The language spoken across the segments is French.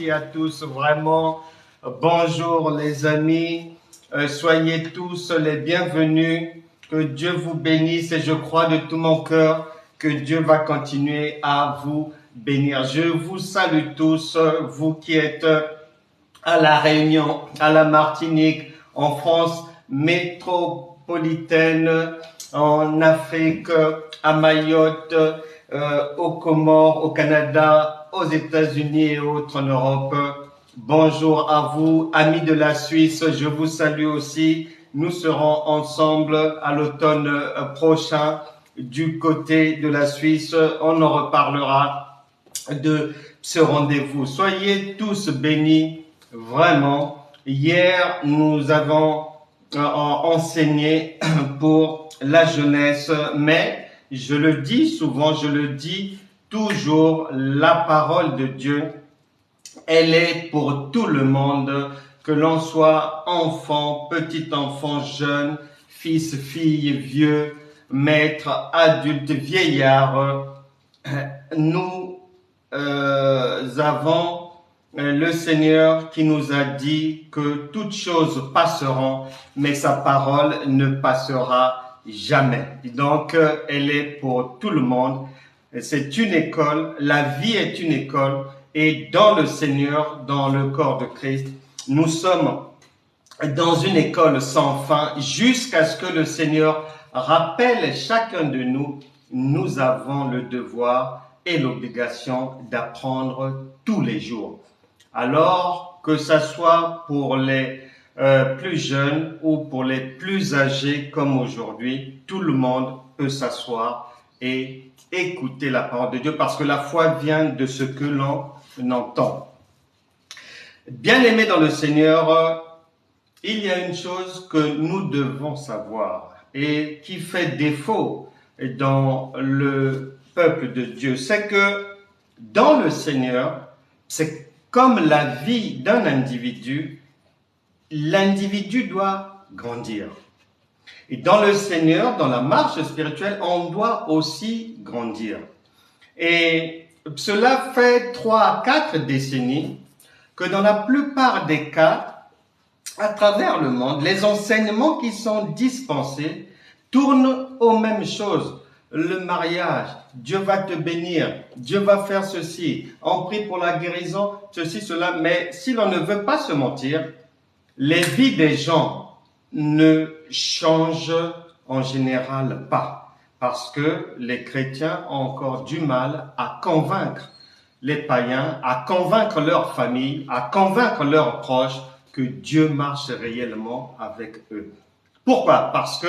merci à tous, vraiment. Bonjour les amis, soyez tous les bienvenus. Que Dieu vous bénisse et je crois de tout mon cœur que Dieu va continuer à vous bénir. Je vous salue tous, vous qui êtes à La Réunion, à la Martinique, en France métropolitaine, en Afrique, à Mayotte, aux Comores, au Canada, aux États-Unis et autres en Europe. Bonjour à vous, amis de la Suisse, je vous salue aussi. Nous serons ensemble à l'automne prochain du côté de la Suisse. On en reparlera de ce rendez-vous. Soyez tous bénis, vraiment. Hier, nous avons enseigné pour la jeunesse, mais je le dis souvent, je le dis toujours, la parole de Dieu, elle est pour tout le monde, que l'on soit enfant, petit enfant, jeune, fils, fille, vieux, maître, adulte, vieillard. Nous avons le Seigneur qui nous a dit que toutes choses passeront, mais sa parole ne passera jamais. Donc, elle est pour tout le monde. C'est une école, la vie est une école, et dans le Seigneur, dans le corps de Christ, nous sommes dans une école sans fin jusqu'à ce que le Seigneur rappelle chacun de nous. Nous avons le devoir et l'obligation d'apprendre tous les jours. Alors que ça soit pour les plus jeunes ou pour les plus âgés comme aujourd'hui, tout le monde peut s'asseoir et écouter la parole de Dieu parce que la foi vient de ce que l'on entend. Bien-aimés dans le Seigneur, il y a une chose que nous devons savoir et qui fait défaut dans le peuple de Dieu, c'est que dans le Seigneur, c'est comme la vie d'un individu, l'individu doit grandir. Et dans le Seigneur, dans la marche spirituelle, on doit aussi grandir. Et cela fait 3 à 4 décennies que dans la plupart des cas, à travers le monde, les enseignements qui sont dispensés tournent aux mêmes choses. Le mariage, Dieu va te bénir, Dieu va faire ceci, on prie pour la guérison, ceci, cela. Mais si l'on ne veut pas se mentir, les vies des gens ne changent en général pas. Parce que les chrétiens ont encore du mal à convaincre les païens, à convaincre leur famille, à convaincre leurs proches que Dieu marche réellement avec eux. Pourquoi? Parce que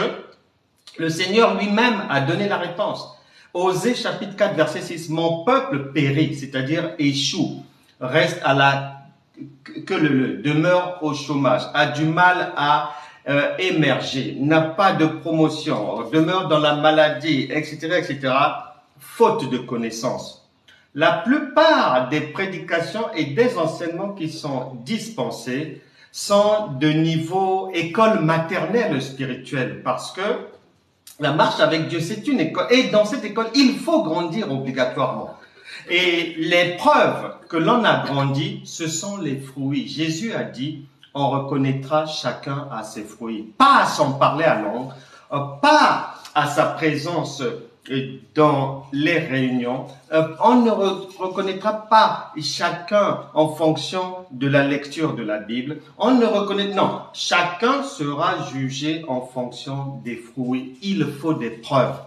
le Seigneur lui-même a donné la réponse. Osée chapitre 4 verset 6, mon peuple périt, c'est-à-dire échoue, reste à demeure au chômage, a du mal à émerger, n'a pas de promotion, demeure dans la maladie, etc., etc., faute de connaissances. La plupart des prédications et des enseignements qui sont dispensés sont de niveau école maternelle spirituelle parce que la marche avec Dieu, c'est une école. Et dans cette école, il faut grandir obligatoirement. Et les preuves que l'on a grandi, ce sont les fruits. Jésus a dit, on reconnaîtra chacun à ses fruits. Pas à s'en parler à langue, pas à sa présence dans les réunions. On ne reconnaîtra pas chacun en fonction de la lecture de la Bible. Non, chacun sera jugé en fonction des fruits. Il faut des preuves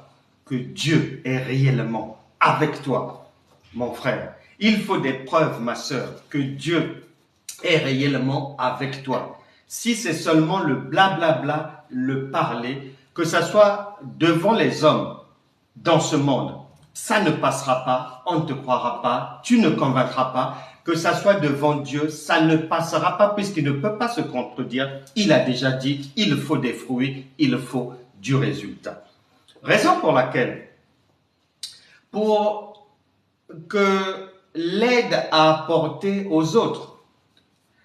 que Dieu est réellement avec toi, mon frère. Il faut des preuves, ma sœur, que Dieu est réellement avec toi. Si c'est seulement le blablabla, le parler, que ça soit devant les hommes, dans ce monde, ça ne passera pas, on ne te croira pas, tu ne convaincras pas, que ça soit devant Dieu, ça ne passera pas puisqu'il ne peut pas se contredire. Il a déjà dit, il faut des fruits, il faut du résultat. Raison pour laquelle, pour que l'aide à apporter aux autres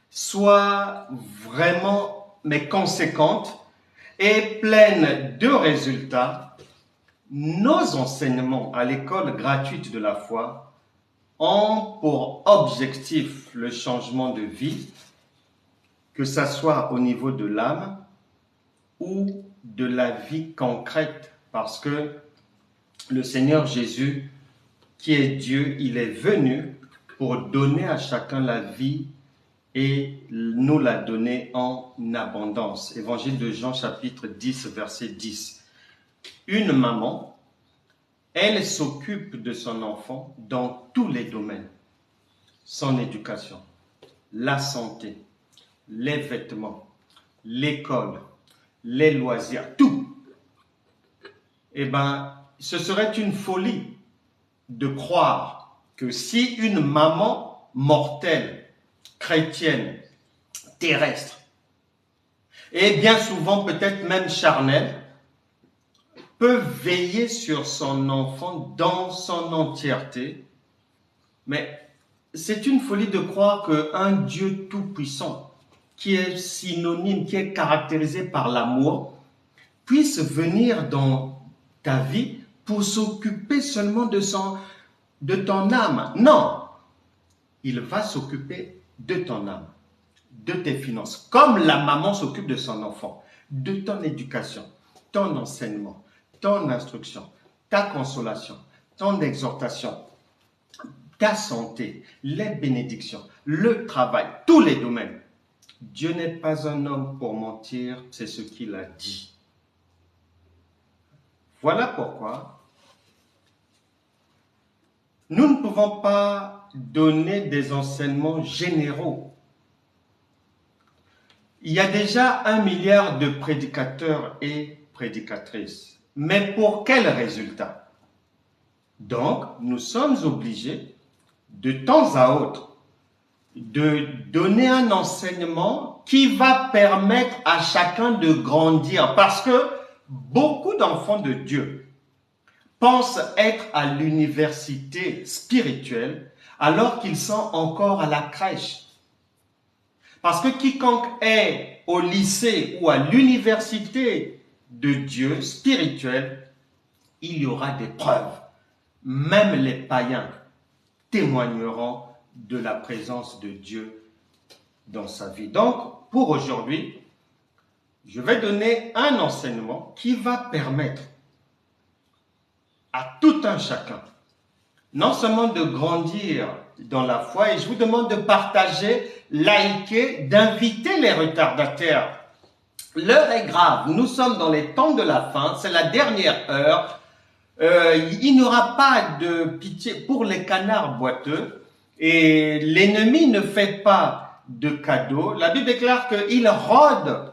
soit vraiment mais conséquente et pleine de résultats, nos enseignements à l'école gratuite de la foi ont pour objectif le changement de vie, que ça soit au niveau de l'âme ou de la vie concrète, parce que le Seigneur Jésus, qui est Dieu, il est venu pour donner à chacun la vie et nous la donner en abondance. Évangile de Jean chapitre 10, verset 10. Une maman, elle s'occupe de son enfant dans tous les domaines. Son éducation, la santé, les vêtements, l'école, les loisirs, tout. Eh bien, ce serait une folie de croire que si une maman mortelle, chrétienne, terrestre, et bien souvent peut-être même charnelle, peut veiller sur son enfant dans son entièreté, mais c'est une folie de croire qu'un Dieu tout-puissant, qui est synonyme, qui est caractérisé par l'amour, puisse venir dans ta vie pour s'occuper seulement de ton âme. Non, il va s'occuper de ton âme, de tes finances, comme la maman s'occupe de son enfant, de ton éducation, ton enseignement, ton instruction, ta consolation, ton exhortation, ta santé, les bénédictions, le travail, tous les domaines. Dieu n'est pas un homme pour mentir, c'est ce qu'il a dit. Voilà pourquoi nous ne pouvons pas donner des enseignements généraux. Il y a déjà 1 milliard de prédicateurs et prédicatrices. Mais pour quel résultat? Donc, nous sommes obligés, de temps à autre, de donner un enseignement qui va permettre à chacun de grandir. Parce que beaucoup d'enfants de Dieu pensent être à l'université spirituelle alors qu'ils sont encore à la crèche. Parce que quiconque est au lycée ou à l'université de Dieu spirituel, il y aura des preuves. Même les païens témoigneront de la présence de Dieu dans sa vie. Donc, pour aujourd'hui, je vais donner un enseignement qui va permettre à tout un chacun, non seulement de grandir dans la foi, et je vous demande de partager, liker, d'inviter les retardataires. L'heure est grave, nous sommes dans les temps de la fin, c'est la dernière heure. Il n'y aura pas de pitié pour les canards boiteux et l'ennemi ne fait pas de cadeaux. La Bible déclare qu'il rôde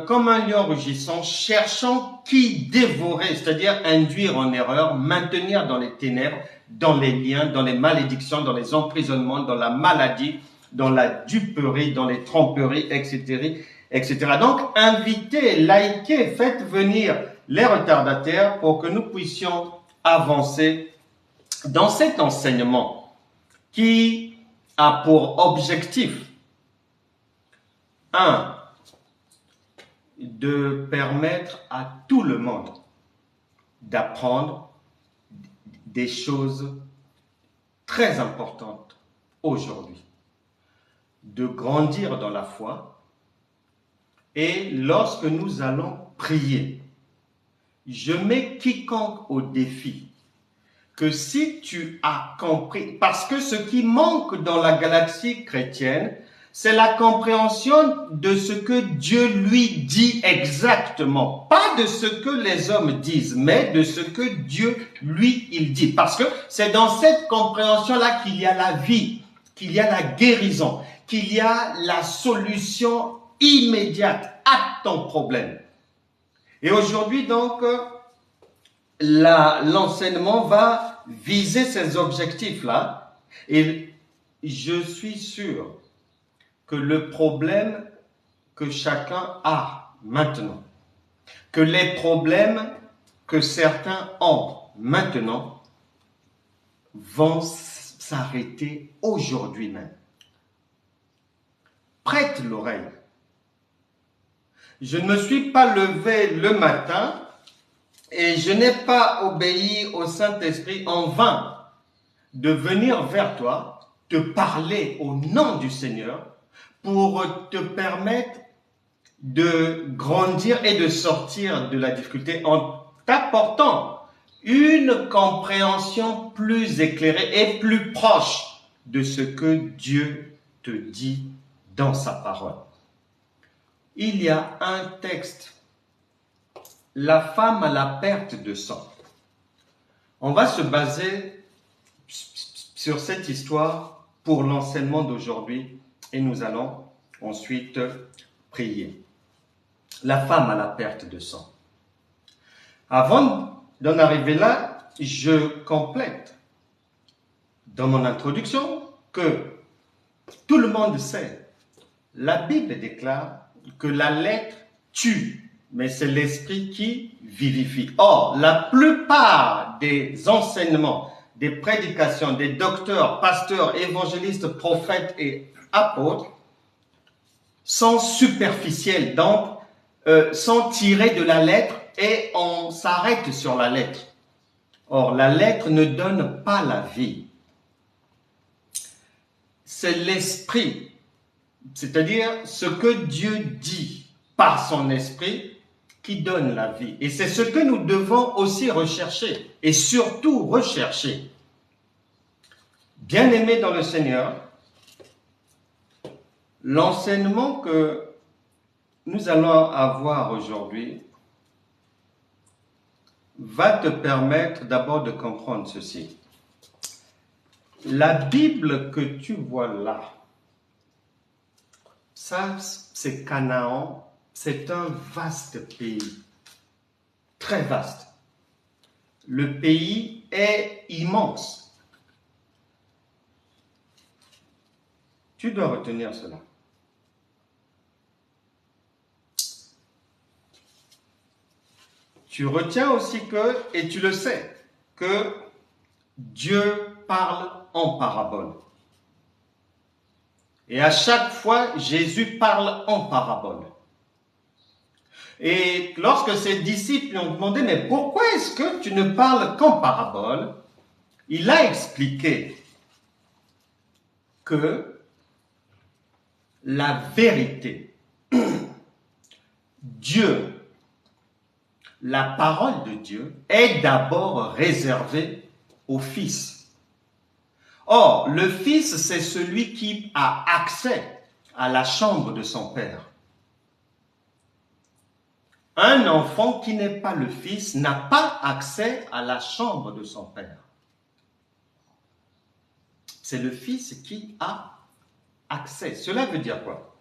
comme un lion rugissant, cherchant qui dévorer, c'est-à-dire induire en erreur, maintenir dans les ténèbres, dans les liens, dans les malédictions, dans les emprisonnements, dans la maladie, dans la duperie, dans les tromperies, etc., etc. Donc, invitez, likez, faites venir les retardataires pour que nous puissions avancer dans cet enseignement qui a pour objectif, 1, de permettre à tout le monde d'apprendre des choses très importantes aujourd'hui, de grandir dans la foi. Et lorsque nous allons prier, je mets quiconque au défi que si tu as compris, parce que ce qui manque dans la galaxie chrétienne, c'est la compréhension de ce que Dieu lui dit exactement. Pas de ce que les hommes disent, mais de ce que Dieu lui, il dit. Parce que c'est dans cette compréhension-là qu'il y a la vie, qu'il y a la guérison, qu'il y a la solution immédiate à ton problème. Et aujourd'hui, donc, l'enseignement va viser ces objectifs-là. Et je suis sûr que le problème que chacun a maintenant, que les problèmes que certains ont maintenant, vont s'arrêter aujourd'hui même. Prête l'oreille. Je ne me suis pas levé le matin et je n'ai pas obéi au Saint-Esprit en vain. de venir vers toi, te parler au nom du Seigneur pour te permettre de grandir et de sortir de la difficulté en t'apportant une compréhension plus éclairée et plus proche de ce que Dieu te dit dans sa parole. Il y a un texte, la femme à la perte de sang. On va se baser sur cette histoire pour l'enseignement d'aujourd'hui et nous allons ensuite prier. La femme à la perte de sang. Avant d'en arriver là, je complète dans mon introduction que tout le monde sait, la Bible déclare que la lettre tue, mais c'est l'esprit qui vivifie. Or, la plupart des enseignements, des prédications, des docteurs, pasteurs, évangélistes, prophètes et apôtres sont superficiels, donc sont tirés de la lettre et on s'arrête sur la lettre. Or, la lettre ne donne pas la vie. C'est l'esprit, c'est-à-dire ce que Dieu dit par son esprit qui donne la vie. Et c'est ce que nous devons aussi rechercher et surtout rechercher. Bien-aimés dans le Seigneur, l'enseignement que nous allons avoir aujourd'hui va te permettre d'abord de comprendre ceci. La Bible que tu vois là, ça c'est Canaan, c'est un vaste pays, très vaste. Le pays est immense. Tu dois retenir cela. Tu retiens aussi que, et tu le sais, que Dieu parle en parabole. Et à chaque fois, Jésus parle en parabole. Et lorsque ses disciples ont demandé, mais pourquoi est-ce que tu ne parles qu'en parabole? Il a expliqué que la vérité, Dieu, la parole de Dieu est d'abord réservée au Fils. Or, le Fils, c'est celui qui a accès à la chambre de son Père. Un enfant qui n'est pas le Fils n'a pas accès à la chambre de son Père. C'est le Fils qui a accès. Cela veut dire quoi?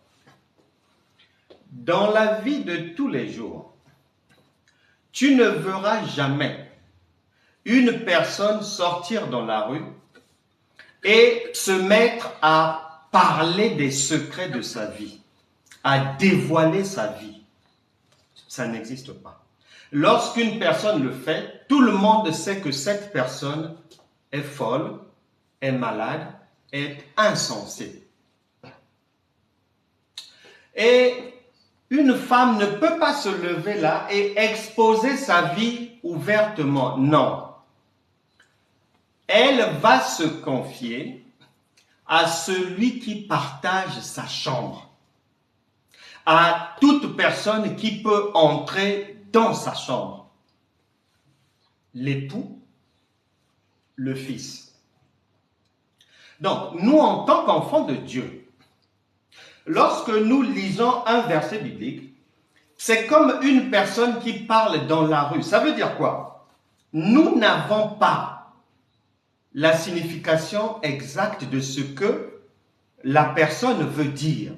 Dans la vie de tous les jours, tu ne verras jamais une personne sortir dans la rue et se mettre à parler des secrets de sa vie, à dévoiler sa vie. Ça n'existe pas. Lorsqu'une personne le fait, tout le monde sait que cette personne est folle, est malade, est insensée. Et une femme ne peut pas se lever là et exposer sa vie ouvertement. Non. Elle va se confier à celui qui partage sa chambre, à toute personne qui peut entrer dans sa chambre. L'époux, le fils. Donc, nous, en tant qu'enfants de Dieu, lorsque nous lisons un verset biblique, c'est comme une personne qui parle dans la rue. Ça veut dire quoi? Nous n'avons pas la signification exacte de ce que la personne veut dire.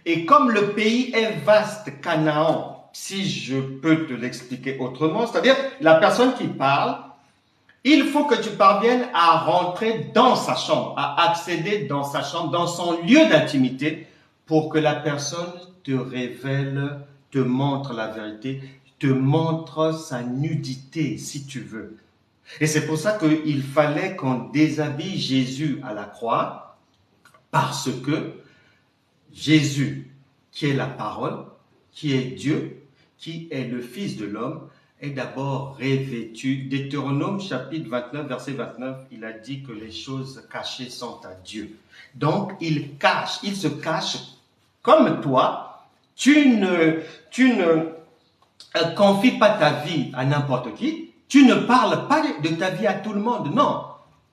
Et comme le pays est vaste, Canaan, si je peux te l'expliquer autrement, c'est-à-dire la personne qui parle, il faut que tu parviennes à rentrer dans sa chambre, à accéder dans sa chambre, dans son lieu d'intimité, pour que la personne te révèle, te montre la vérité, te montre sa nudité, si tu veux. Et c'est pour ça qu'il fallait qu'on déshabille Jésus à la croix, parce que Jésus, qui est la parole, qui est Dieu, qui est le Fils de l'homme, est d'abord revêtu. Deutéronome chapitre 29, verset 29, il a dit que les choses cachées sont à Dieu. Donc, il se cache comme toi. Tu ne confies pas ta vie à n'importe qui. Tu ne parles pas de ta vie à tout le monde. Non.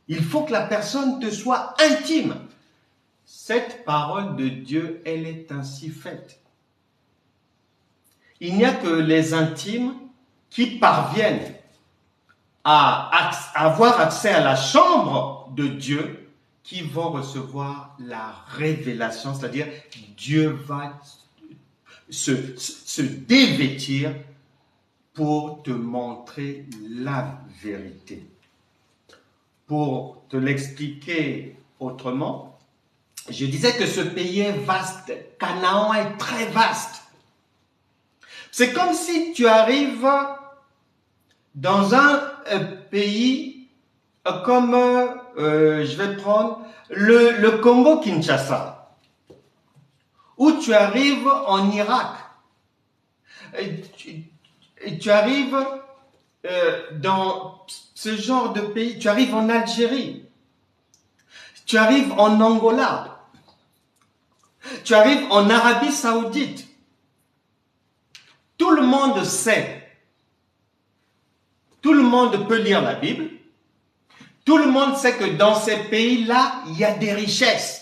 Il faut que la personne te soit intime. Cette parole de Dieu, elle est ainsi faite. Il n'y a que les intimes qui parviennent à avoir accès à la chambre de Dieu qui vont recevoir la révélation, c'est-à-dire Dieu va se dévêtir pour te montrer la vérité. Pour te l'expliquer autrement, je disais que ce pays est vaste, Canaan est très vaste. C'est comme si tu arrives dans un pays comme, je vais prendre le Congo-Kinshasa, où tu arrives en Irak, tu arrives dans ce genre de pays, tu arrives en Algérie, tu arrives en Angola, tu arrives en Arabie Saoudite. Tout le monde sait, tout le monde peut lire la Bible, tout le monde sait que dans ces pays-là, il y a des richesses.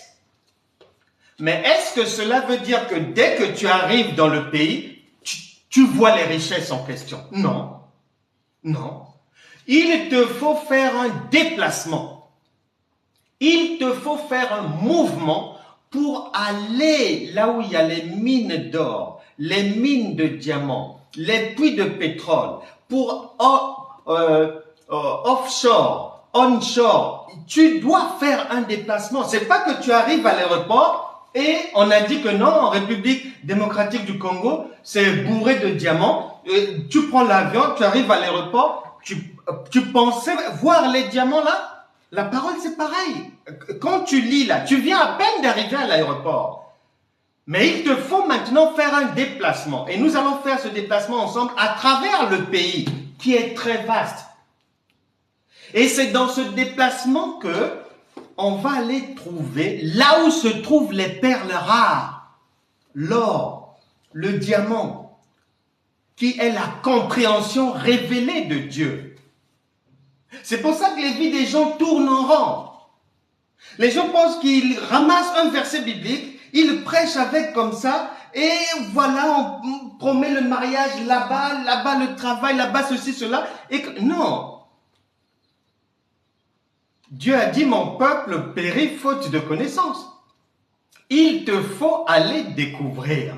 Mais est-ce que cela veut dire que dès que tu arrives dans le pays, tu vois les richesses en question? Non, non. Il te faut faire un déplacement. Il te faut faire un mouvement pour aller là où il y a les mines d'or, les mines de diamants, les puits de pétrole, pour offshore, onshore. Tu dois faire un déplacement. C'est pas que tu arrives à l'aéroport et on a dit que non, en République démocratique du Congo, c'est bourré de diamants. Tu prends l'avion, tu arrives à l'aéroport, tu pensais voir les diamants là? La parole, c'est pareil. Quand tu lis là, tu viens à peine d'arriver à l'aéroport. Mais il te faut maintenant faire un déplacement. Et nous allons faire ce déplacement ensemble à travers le pays qui est très vaste. Et c'est dans ce déplacement que on va aller trouver là où se trouvent les perles rares, l'or, le diamant, qui est la compréhension révélée de Dieu. C'est pour ça que les vies des gens tournent en rond. Les gens pensent qu'ils ramassent un verset biblique, ils prêchent avec comme ça, et voilà, on promet le mariage là-bas, là-bas le travail, là-bas ceci, cela. Et que, non. Dieu a dit, mon peuple périt faute de connaissance. Il te faut aller découvrir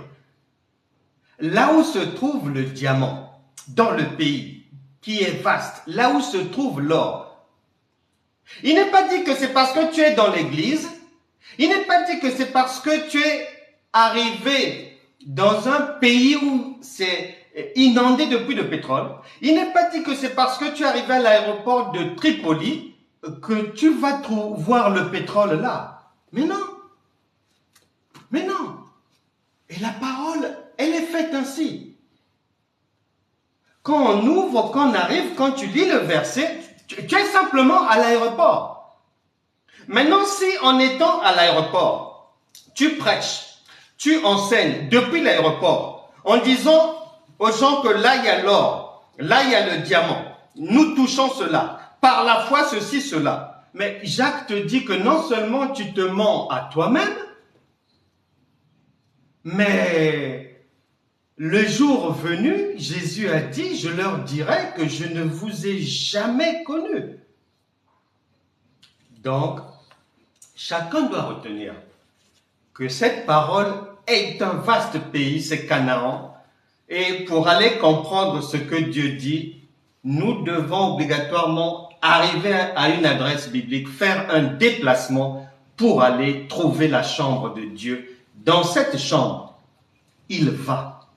là où se trouve le diamant dans le pays qui est vaste, là où se trouve l'or. Il n'est pas dit que c'est parce que tu es dans l'église, il n'est pas dit que c'est parce que tu es arrivé dans un pays où c'est inondé de puits de pétrole, il n'est pas dit que c'est parce que tu es arrivé à l'aéroport de Tripoli que tu vas voir le pétrole là. Mais non. Mais non. Et la parole, elle est faite ainsi. Quand on ouvre, quand on arrive, quand tu lis le verset, tu es simplement à l'aéroport. Maintenant, si en étant à l'aéroport, tu prêches, tu enseignes depuis l'aéroport, en disant aux gens que là, il y a l'or, là, il y a le diamant, nous touchons cela, par la foi, ceci, cela. Mais Jacques te dit que non seulement tu te mens à toi-même, mais le jour venu, Jésus a dit, je leur dirai que je ne vous ai jamais connus. Donc, chacun doit retenir que cette parole est un vaste pays, c'est Canaan. Et pour aller comprendre ce que Dieu dit, nous devons obligatoirement arriver à une adresse biblique, faire un déplacement pour aller trouver la chambre de Dieu. Dans cette chambre, il va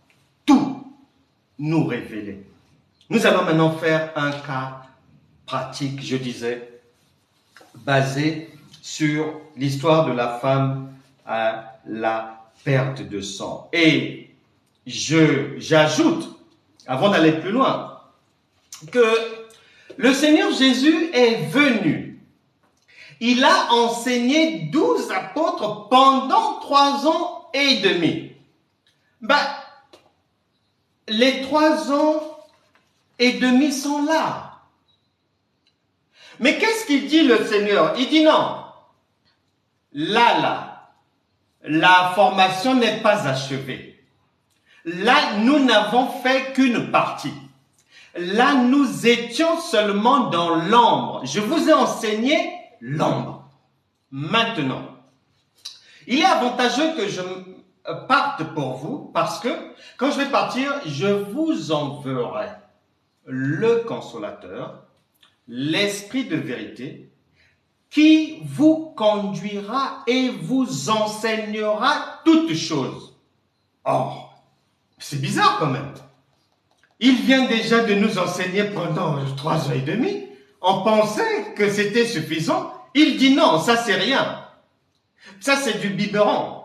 tout nous révéler. Nous allons maintenant faire un cas pratique, je disais, basé sur l'histoire de la femme à la perte de sang. Et j'ajoute, avant d'aller plus loin, que le Seigneur Jésus est venu. Il a enseigné 12 apôtres pendant 3 ans et demi. Les 3 ans et demi sont là. Mais qu'est-ce qu'il dit le Seigneur? Il dit non. Là, la formation n'est pas achevée. Là, nous n'avons fait qu'une partie. Là, nous étions seulement dans l'ombre. Je vous ai enseigné l'ombre. Maintenant, il est avantageux que je parte pour vous parce que quand je vais partir, je vous enverrai le consolateur, l'esprit de vérité, qui vous conduira et vous enseignera toutes choses. Or, c'est bizarre quand même. Il vient déjà de nous enseigner pendant 3 ans et demi. On pensait que c'était suffisant. Il dit non, ça c'est rien. Ça c'est du biberon.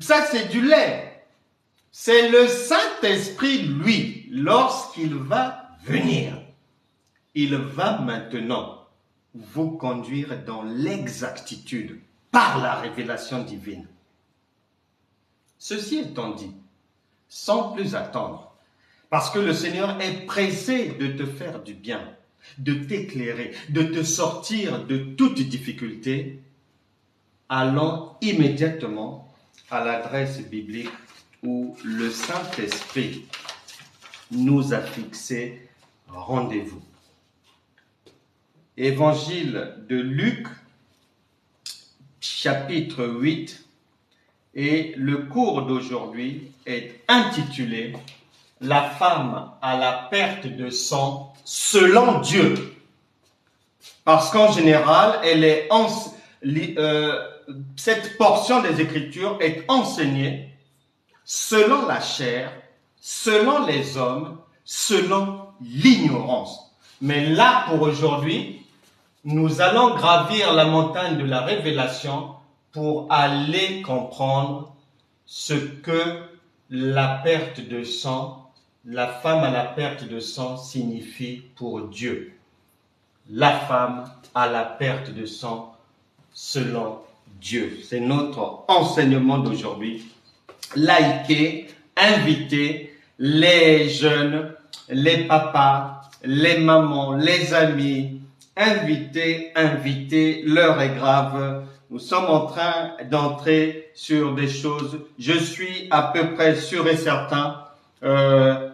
Ça c'est du lait. C'est le Saint-Esprit, lui, lorsqu'il va venir. Il va maintenant vous conduire dans l'exactitude par la révélation divine. Ceci étant dit, sans plus attendre, parce que le Seigneur est pressé de te faire du bien, de t'éclairer, de te sortir de toute difficulté, allons immédiatement à l'adresse biblique où le Saint-Esprit nous a fixé rendez-vous. Évangile de Luc, chapitre 8, et le cours d'aujourd'hui est intitulé « La femme à la perte de sang selon Dieu ». Parce qu'en général, cette portion des Écritures est enseignée selon la chair, selon les hommes, selon l'ignorance. Mais là, pour aujourd'hui, nous allons gravir la montagne de la révélation pour aller comprendre ce que la perte de sang, la femme à la perte de sang signifie pour Dieu. La femme à la perte de sang selon Dieu. C'est notre enseignement d'aujourd'hui. Likez, invitez les jeunes, les papas, les mamans, les amis. Invitez, l'heure est grave. Nous sommes en train d'entrer sur des choses. Je suis à peu près sûr et certain,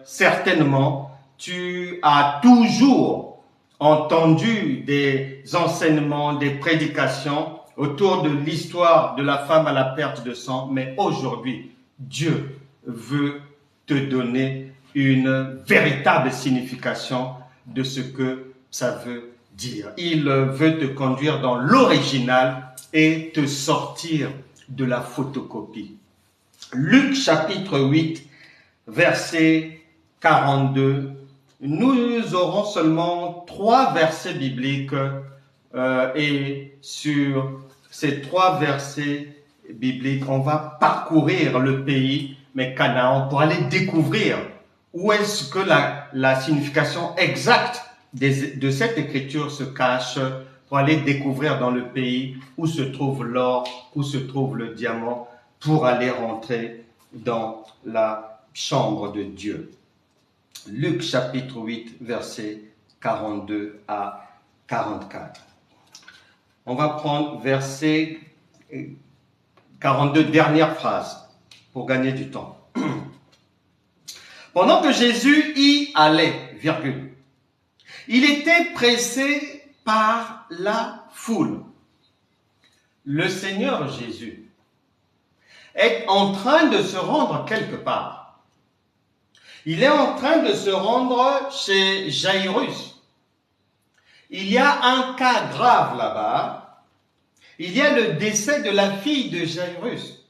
certainement, tu as toujours entendu des enseignements, des prédications autour de l'histoire de la femme à la perte de sang, mais aujourd'hui, Dieu veut te donner une véritable signification de ce que ça veut dire. Il veut te conduire dans l'original et te sortir de la photocopie. Luc chapitre 8, verset 42. Nous aurons seulement 3 versets bibliques et sur ces 3 versets bibliques, on va parcourir le pays, mais Canaan, pour aller découvrir où est-ce que la signification exacte de cette écriture se cache, pour aller découvrir dans le pays où se trouve l'or, où se trouve le diamant, pour aller rentrer dans la chambre de Dieu. Luc chapitre 8, versets 42 à 44. On va prendre verset 42, dernière phrase, pour gagner du temps. Pendant que Jésus y allait, virgule, il était pressé par la foule. Le Seigneur Jésus est en train de se rendre quelque part. Il est en train de se rendre chez Jairus. Il y a un cas grave là-bas. Il y a le décès de la fille de Jairus.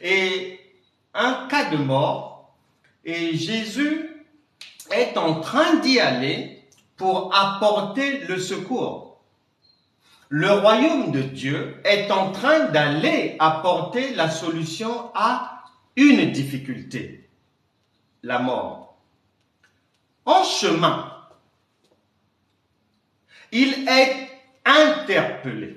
Et un cas de mort. Et Jésus est en train d'y aller pour apporter le secours. Le royaume de Dieu est en train d'aller apporter la solution à une difficulté, la mort. en chemin, il est interpellé.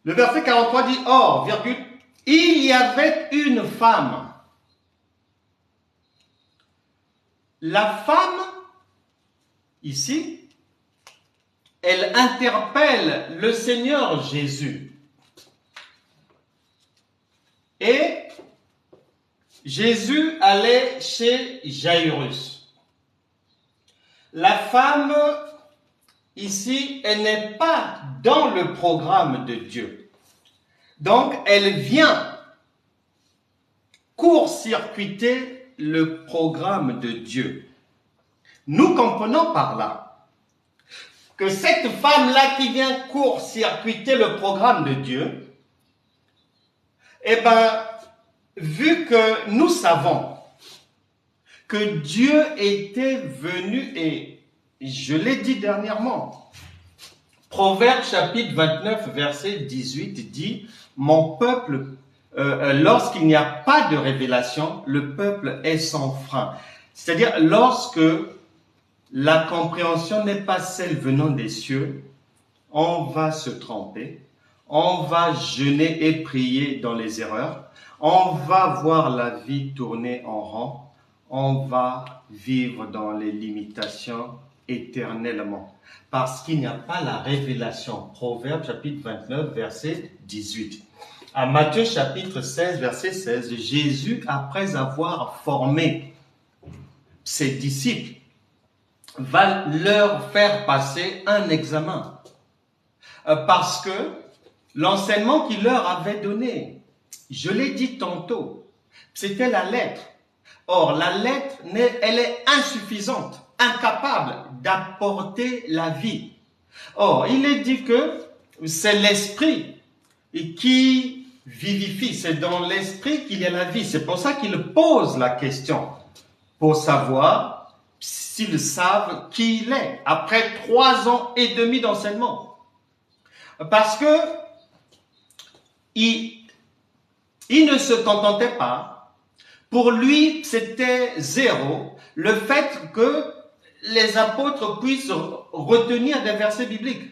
Le verset 43 dit, or, virgule, il y avait une femme. La femme, ici, elle interpelle le Seigneur Jésus. Et Jésus allait chez Jairus. La femme, ici, elle n'est pas dans le programme de Dieu. Donc, elle vient court-circuiter le programme de Dieu. Nous comprenons par là que cette femme-là qui vient court-circuiter le programme de Dieu, eh bien, vu que nous savons que Dieu était venu, et je l'ai dit dernièrement, Proverbe chapitre 29, verset 18 dit, « Mon peuple, lorsqu'il n'y a pas de révélation, le peuple est sans frein. » C'est-à-dire, lorsque la compréhension n'est pas celle venant des cieux, on va se tromper, on va jeûner et prier dans les erreurs, on va voir la vie tourner en rond, on va vivre dans les limitations éternellement. Parce qu'il n'y a pas la révélation. Proverbe chapitre 29, verset 18. À Matthieu chapitre 16, verset 16, Jésus, après avoir formé ses disciples, va leur faire passer un examen. Parce que l'enseignement qu'il leur avait donné, je l'ai dit tantôt, c'était la lettre. Or, la lettre, elle est insuffisante, incapable d'apporter la vie. Or, il est dit que c'est l'esprit qui vivifie, c'est dans l'esprit qu'il y a la vie. C'est pour ça qu'il pose la question, pour savoir s'ils savent qui il est, après 3 ans et demi d'enseignement. Parce que il ne se contentait pas. Pour lui, c'était zéro le fait que les apôtres puissent retenir des versets bibliques,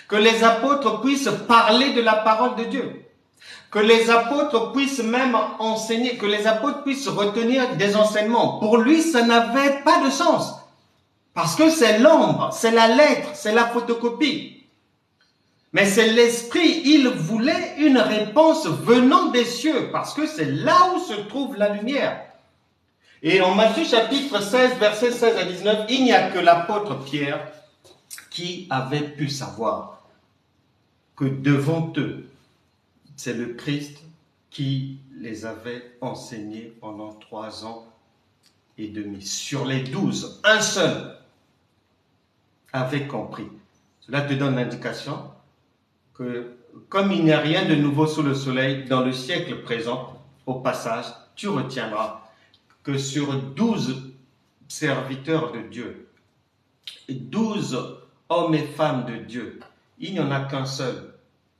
que les apôtres puissent parler de la parole de Dieu, que les apôtres puissent même enseigner, que les apôtres puissent retenir des enseignements. Pour lui, ça n'avait pas de sens, parce que c'est l'ombre, c'est la lettre, c'est la photocopie. Mais c'est l'esprit, il voulait une réponse venant des cieux, parce que c'est là où se trouve la lumière. Et en Matthieu chapitre 16, versets 16 à 19, il n'y a que l'apôtre Pierre qui avait pu savoir que devant eux, c'est le Christ qui les avait enseignés pendant 3 ans et demi. Sur les 12, un seul avait compris. Cela te donne l'indication que comme il n'y a rien de nouveau sous le soleil, dans le siècle présent, au passage, tu retiendras que sur 12 serviteurs de Dieu, 12 hommes et femmes de Dieu, il n'y en a qu'un seul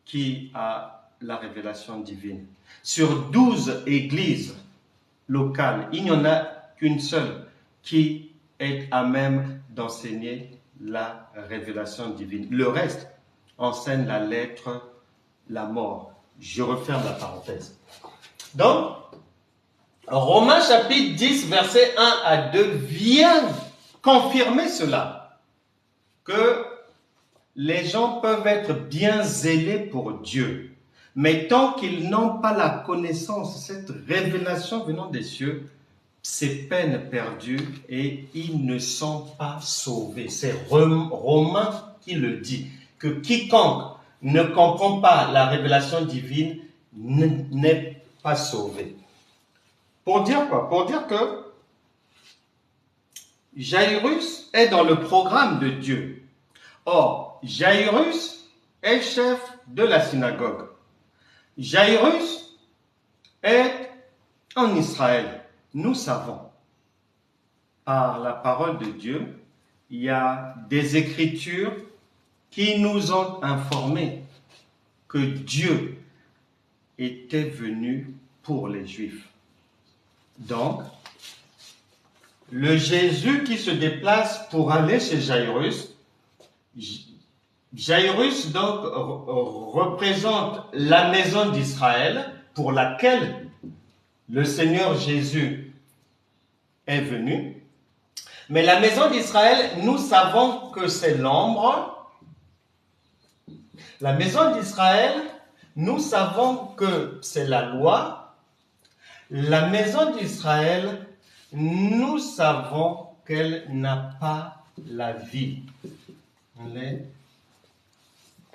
qui a la révélation divine. Sur 12 églises locales, il n'y en a qu'une seule qui est à même d'enseigner la révélation divine. Le reste enseigne la lettre, la mort. Je referme la parenthèse. Donc, Romains chapitre 10, verset 1 à 2 vient confirmer cela, que les gens peuvent être bien zélés pour Dieu, mais tant qu'ils n'ont pas la connaissance, cette révélation venant des cieux, c'est peine perdue et ils ne sont pas sauvés. C'est Romains qui le dit, que quiconque ne comprend pas la révélation divine n'est pas sauvé. Pour dire quoi? Pour dire que Jairus est dans le programme de Dieu. Or, Jairus est chef de la synagogue. Jairus est en Israël. Nous savons, par la parole de Dieu, il y a des écritures qui nous ont informés que Dieu était venu pour les Juifs. Donc, le Jésus qui se déplace pour aller chez Jairus. Jairus donc représente la maison d'Israël pour laquelle le Seigneur Jésus est venu. Mais la maison d'Israël, nous savons que c'est l'ombre. La maison d'Israël, nous savons que c'est la loi. La maison d'Israël, nous savons qu'elle n'a pas la vie. Elle est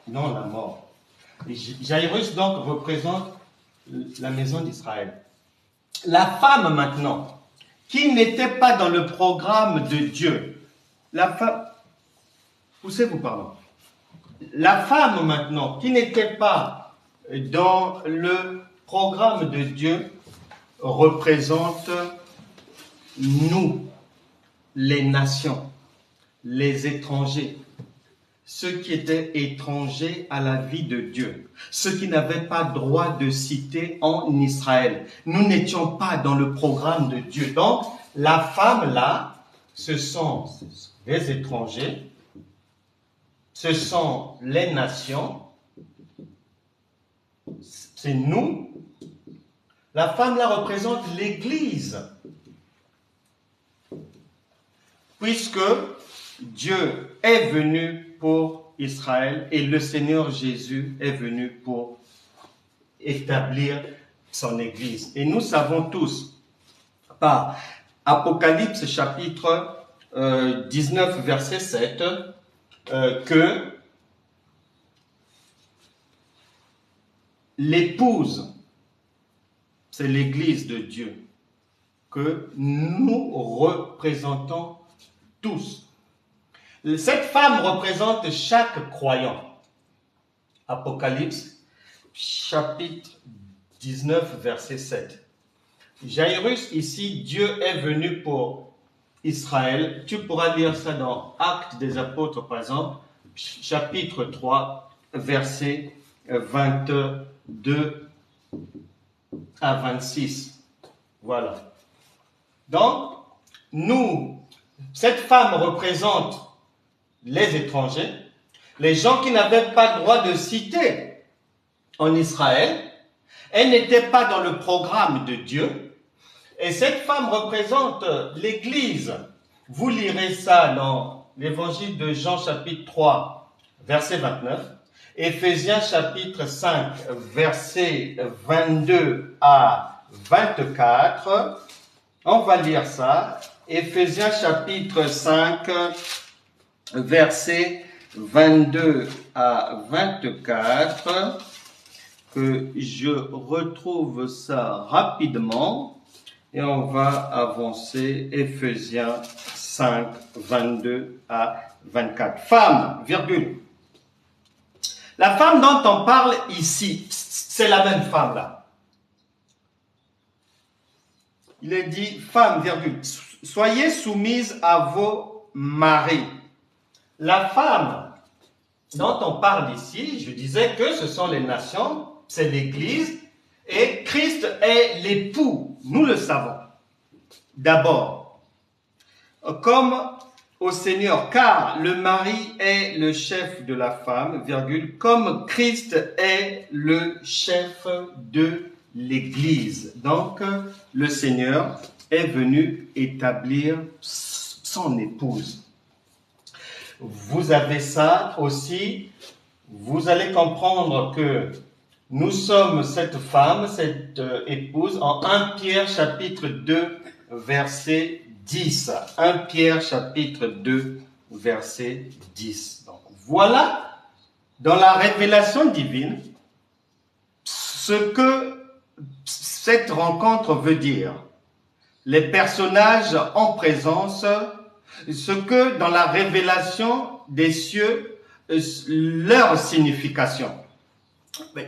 dans la mort. Jairus donc représente la maison d'Israël. La femme maintenant, qui n'était pas dans le programme de Dieu. La femme, poussez-vous pardon. La femme maintenant, qui n'était pas dans le programme de Dieu, représente nous, les nations, les étrangers, ceux qui étaient étrangers à la vie de Dieu, ceux qui n'avaient pas droit de cité en Israël. Nous n'étions pas dans le programme de Dieu. Donc, la femme là, ce sont des étrangers, ce sont les nations, c'est nous. La femme là représente l'Église, puisque Dieu est venu pour Israël et le Seigneur Jésus est venu pour établir son Église. Et nous savons tous, par Apocalypse chapitre 19, verset 7, que l'épouse, c'est l'Église de Dieu, que nous représentons tous. Cette femme représente chaque croyant. Apocalypse, chapitre 19, verset 7. Jairus, ici, Dieu est venu pour Israël. Tu pourras lire ça dans Actes des Apôtres, par exemple, chapitre 3, verset 22 à 26. Voilà. Donc, cette femme représente les étrangers, les gens qui n'avaient pas droit de cité en Israël. Elle n'était pas dans le programme de Dieu. Et cette femme représente l'Église. Vous lirez ça dans l'évangile de Jean chapitre 3, verset 29. Éphésiens chapitre 5, verset 22 à 24. On va lire ça. Éphésiens chapitre 5, verset 22 à 24, que je retrouve ça rapidement et on va avancer. Éphésiens 5, 22 à 24. Femme, virgule. La femme dont on parle ici, c'est la même femme là. Il est dit, femme, virgule, soyez soumises à vos maris. La femme dont on parle ici, je disais que ce sont les nations, c'est l'Église, et Christ est l'époux, nous le savons. D'abord, comme au Seigneur, car le mari est le chef de la femme, virgule, comme Christ est le chef de l'Église. Donc, le Seigneur est venu établir son épouse. Vous avez ça aussi, vous allez comprendre que nous sommes cette femme, cette épouse, en 1 Pierre chapitre 2, verset 10. 1 Pierre chapitre 2, verset 10. Donc, voilà, dans la révélation divine, ce que cette rencontre veut dire. Les personnages en présence, ce que dans la révélation des cieux, leur signification.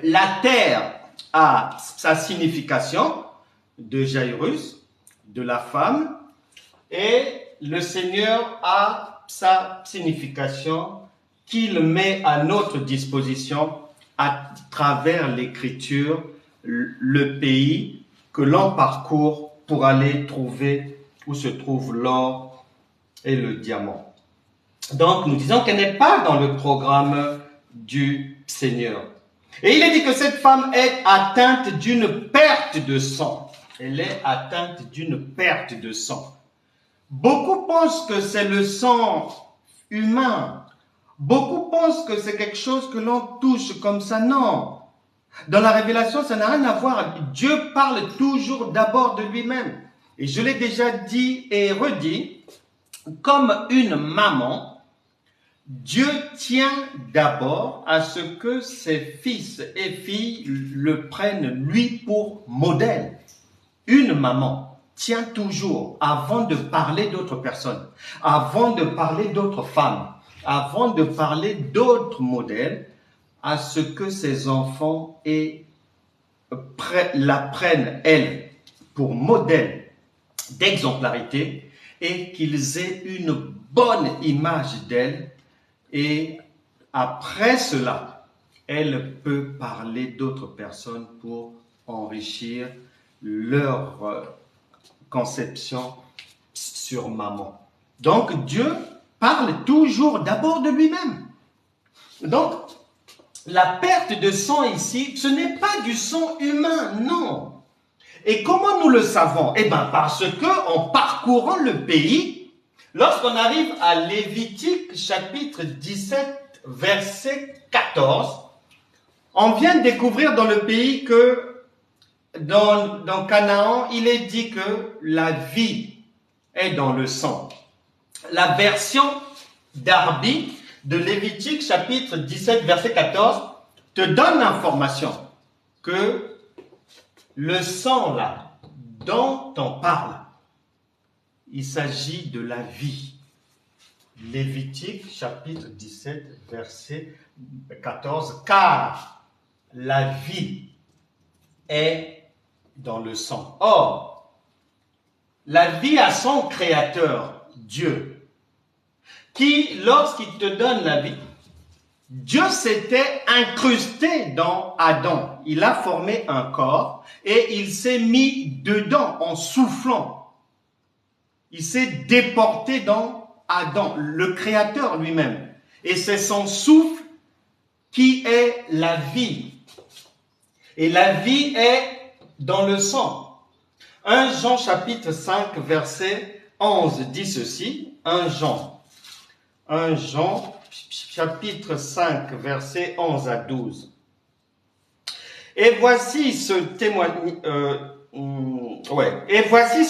La terre a sa signification de Jairus, de la femme, et le Seigneur a sa signification qu'il met à notre disposition à travers l'Écriture, le pays que l'on parcourt pour aller trouver où se trouvent l'or et le diamant. Donc, nous disons qu'elle n'est pas dans le programme du Seigneur. Et il est dit que cette femme est atteinte d'une perte de sang. Elle est atteinte d'une perte de sang. Beaucoup pensent que c'est le sang humain. Beaucoup pensent que c'est quelque chose que l'on touche comme ça. Non. Dans la révélation, ça n'a rien à voir. Dieu parle toujours d'abord de lui-même. Et je l'ai déjà dit et redit, comme une maman, Dieu tient d'abord à ce que ses fils et filles le prennent lui pour modèle. Une maman tient toujours, avant de parler d'autres personnes, avant de parler d'autres femmes, avant de parler d'autres modèles, à ce que ses enfants la prennent, elle, pour modèle d'exemplarité et qu'ils aient une bonne image d'elle. Et après cela, elle peut parler d'autres personnes pour enrichir leur conception sur maman. Donc Dieu parle toujours d'abord de lui-même. Donc la perte de sang ici, ce n'est pas du sang humain, non. Et comment nous le savons? Eh bien parce que en parcourant le pays, lorsqu'on arrive à Lévitique chapitre 17 verset 14, on vient de découvrir dans le pays que dans Canaan, il est dit que la vie est dans le sang. La version d'Arbi de Lévitique chapitre 17 verset 14 te donne l'information que le sang là dont on parle, il s'agit de la vie. Lévitique chapitre 17 verset 14, car la vie est dans le sang. Or, la vie a son créateur, Dieu, qui, lorsqu'il te donne la vie, Dieu s'était incrusté dans Adam. Il a formé un corps et il s'est mis dedans en soufflant. Il s'est déporté dans Adam, le créateur lui-même. Et c'est son souffle qui est la vie. Et la vie est dans le sang. 1 Jean chapitre 5 verset 11 dit ceci. 1 Jean chapitre 5 verset 11 à 12. Et voici ce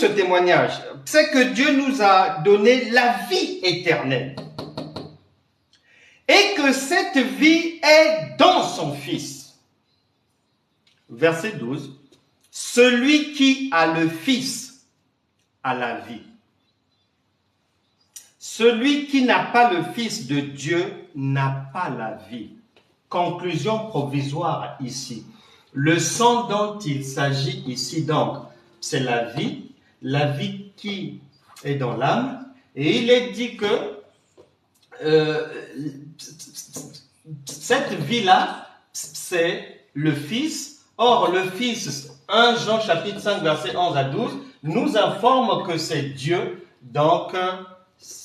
témoignage. C'est que Dieu nous a donné la vie éternelle. Et que cette vie est dans son Fils. Verset 12. Celui qui a le Fils a la vie. Celui qui n'a pas le Fils de Dieu n'a pas la vie. Conclusion provisoire ici. Le sang dont il s'agit ici, donc, c'est la vie qui est dans l'âme. Et il est dit que cette vie-là, c'est le Fils. Or, le Fils, 1 Jean chapitre 5, verset 11 à 12, nous informe que c'est Dieu. Donc,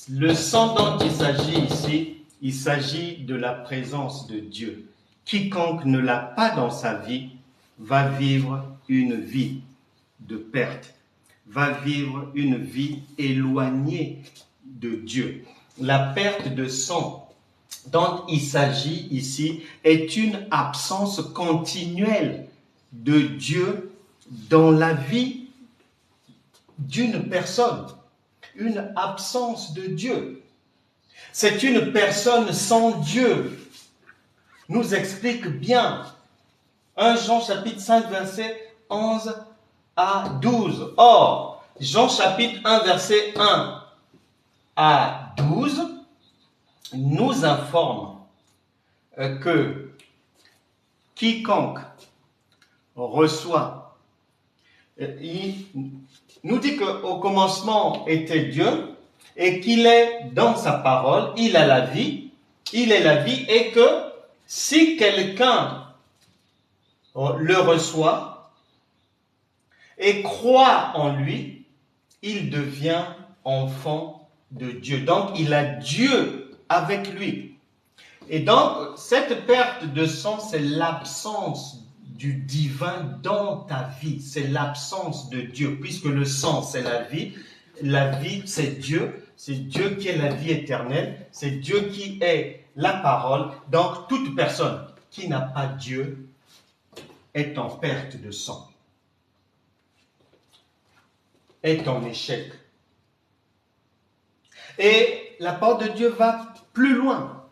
le sang dont il s'agit ici, il s'agit de la présence de Dieu. Quiconque ne l'a pas dans sa vie va vivre une vie de perte, va vivre une vie éloignée de Dieu. La perte de sang dont il s'agit ici est une absence continuelle de Dieu dans la vie d'une personne. Une absence de Dieu. C'est une personne sans Dieu. Nous explique bien 1 Jean chapitre 5 verset 11 à 12. Or, Jean chapitre 1 verset 1 à 12 nous informe que quiconque reçoit, il nous dit qu'au commencement était Dieu et qu'il est dans sa parole, il a la vie, il est la vie et que si quelqu'un le reçoit et croit en lui, il devient enfant de Dieu. Donc, il a Dieu avec lui. Et donc, cette perte de sang, c'est l'absence du divin dans ta vie. C'est l'absence de Dieu, puisque le sang, c'est la vie. La vie, c'est Dieu. C'est Dieu qui est la vie éternelle. C'est Dieu qui est la parole. Donc, toute personne qui n'a pas Dieu est en perte de sang, est en échec. Et la parole de Dieu va plus loin.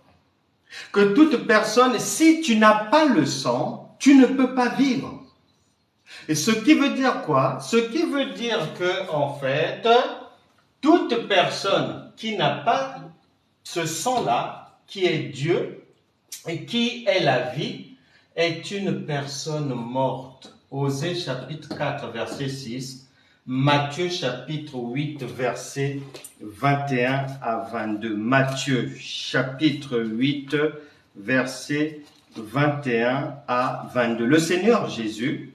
Que toute personne, si tu n'as pas le sang, tu ne peux pas vivre. Et ce qui veut dire quoi? Ce qui veut dire que, en fait, toute personne qui n'a pas ce sang-là, qui est Dieu et qui est la vie, est une personne morte. Osée chapitre 4, verset 6. Matthieu chapitre 8, verset 21 à 22. Matthieu chapitre 8, verset 21 à 22. Le Seigneur Jésus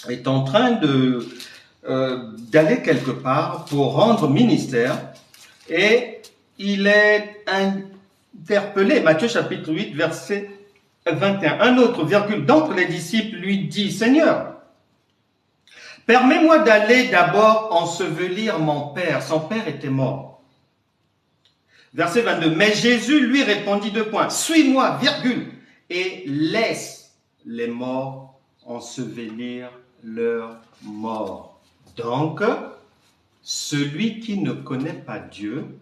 est en train d'aller quelque part pour rendre ministère et il est interpellé. Matthieu chapitre 8, verset 21. Un autre, virgule. Donc les disciples lui disent, Seigneur, permets-moi d'aller d'abord ensevelir mon père. Son père était mort. Verset 22. Mais Jésus lui répondit 2 points. Suis-moi, virgule, et laisse les morts ensevelir leurs morts. Donc, celui qui ne connaît pas Dieu,